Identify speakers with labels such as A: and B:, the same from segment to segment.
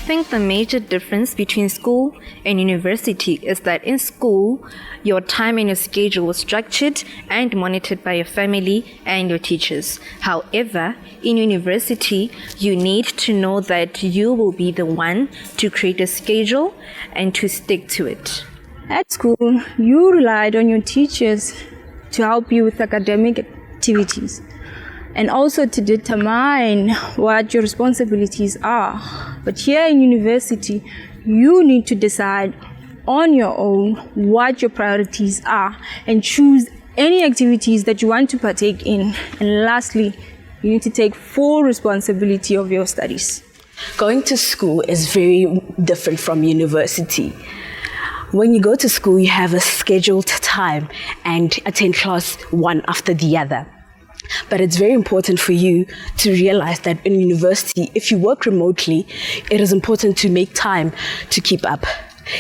A: think the major difference between school and university is that in school, your time and your schedule was structured and monitored by your family and your teachers. However, in university, you need to know that you will be the one to create a schedule and to stick to it.
B: At school, you relied on your teachers to help you with academic activities and also to determine what your responsibilities are. But here in university, you need to decide on your own what your priorities are and choose any activities that you want to partake in. And lastly, you need to take full responsibility of your studies.
C: Going to school is very different from university. When you go to school, you have a scheduled time and attend class one after the other. But it's very important for you to realize that in university, if you work remotely, it is important to make time to keep up.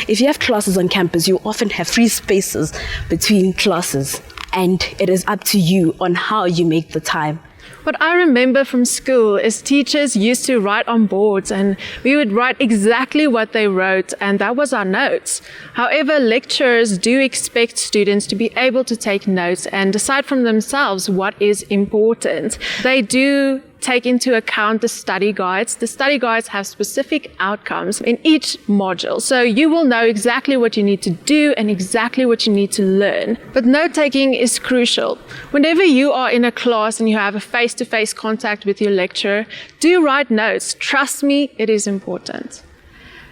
C: If you have classes on campus, you often have free spaces between classes, and it is up to you on how you make the time.
D: What I remember from school is teachers used to write on boards and we would write exactly what they wrote, and that was our notes. However, lecturers do expect students to be able to take notes and decide from themselves what is important. They do take into account the study guides. The study guides have specific outcomes in each module, so you will know exactly what you need to do and exactly what you need to learn. But note-taking is crucial. Whenever you are in a class and you have a face-to-face contact with your lecturer, do write notes. Trust me, it is important.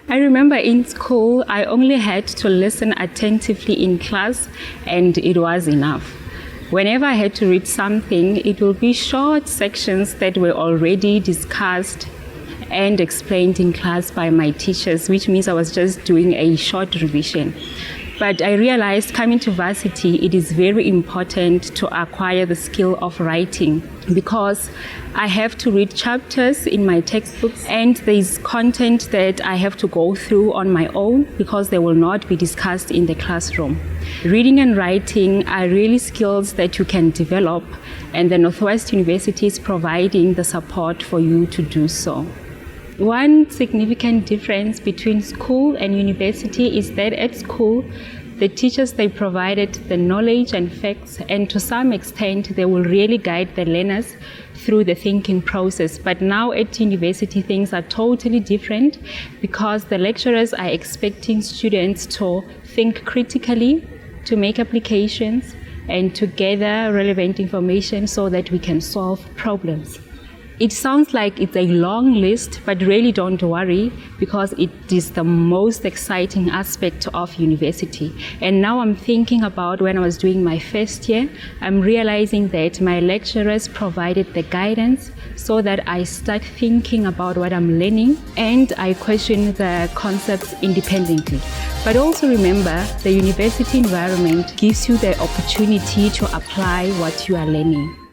B: I remember in school, I only had to listen attentively in class, and it was enough. Whenever I had to read something, it will be short sections that were already discussed and explained in class by my teachers, which means I was just doing a short revision. But I realized coming to varsity, it is very important to acquire the skill of writing because I have to read chapters in my textbooks and there's content that I have to go through on my own because they will not be discussed in the classroom. Reading and writing are really skills that you can develop, and the Northwest University is providing the support for you to do so. One significant difference between school and university is that at school, the teachers, they provided the knowledge and facts, and to some extent, they will really guide the learners through the thinking process. But now at university, things are totally different because the lecturers are expecting students to think critically, to make applications, and to gather relevant information so that we can solve problems. It sounds like it's a long list, but really don't worry because it is the most exciting aspect of university. And now I'm thinking about when I was doing my first year, I'm realizing that my lecturers provided the guidance so that I start thinking about what I'm learning and I question the concepts independently. But also remember, the university environment gives you the opportunity to apply what you are learning.